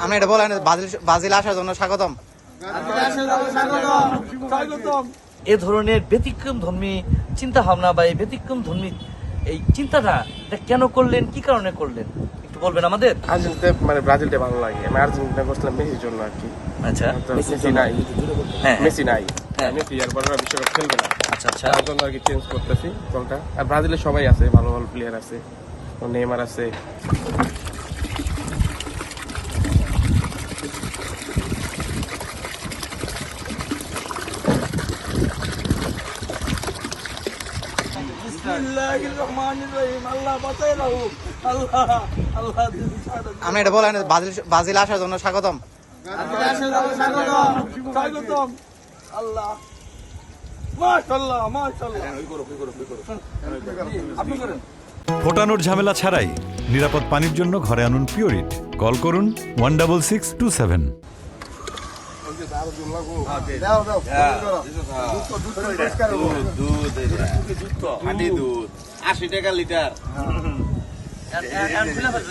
আপনি এটা বলেন ব্রাজিল আসার জন্য স্বাগতম। এ ধরনের ব্যতিক্রম ধর্মী চিন্তা ভাবনা বা এই ব্যতিক্রম ধর্মী এই চিন্তাটা এটা কেন করলেন, কি কারণে করলেন একটু বলবেন আমাদের? আর্জেন্টিনা মানে ব্রাজিলটা ভালো লাগে। আমি আর্জেন্টিনা করছিলাম মেসির জন্য আর কি। আচ্ছা, মেসি নাই, হ্যাঁ মেসি নাই, হ্যাঁ। মেসি এরপর বিশ্বকাপ খেলবে না, আচ্ছা আচ্ছা তার জন্য আর কি চেঞ্জ করতেছি দলটা। আর ব্রাজিলের সবাই আছে, ভালো ভালো প্লেয়ার আছে, নেইমার আছে। আপনি এটা বলেন ব্রাজিল আসার জন্য স্বাগতম। ফোটানোর ঝামেলা ছাড়াই নিরাপদ পানির জন্য ঘরে আনুন পিওরিট। কল করুন 16627। দুধ 80 টাকা লিটার।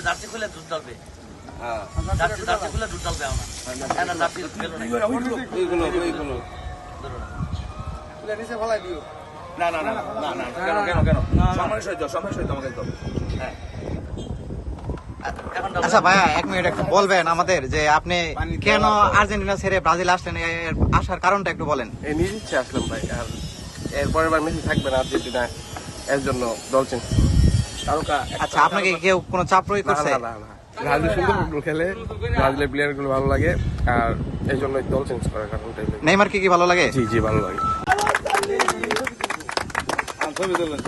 জার্সি খুলে দুধ ডালবে, জার্সি খুলে দুধ ডালবে আমার জার্সি খেলো না। না না না না না, কেন কেন কেন সময় সহিত আমাকে তো। হ্যাঁ আচ্ছা ভাইয়া, 1 মিনিট একটু বলবেন আমাদের যে আপনি কেন আর্জেন্টিনা ছেড়ে ব্রাজিল আসলেন, এর আসার কারণটা একটু বলেন। এই নিজে ইচ্ছে আসলাম ভাই। আর এরপরের বার মেসি থাকবে না আর্জেন্টিনা, এর জন্য দল চেঞ্জ। আচ্ছা, আপনাকে কেউ কোনো চাপ প্রয়োগ করছে? ব্রাজিল সুন্দর ফুটবল খেলে, ব্রাজিলের প্লেয়ার গুলো ভালো লাগে, আর এই জন্য দল চেঞ্জ করার কারণটাই। নেইমারকে কি ভালো লাগে? জি জি ভালো লাগে। ছবি তুলেন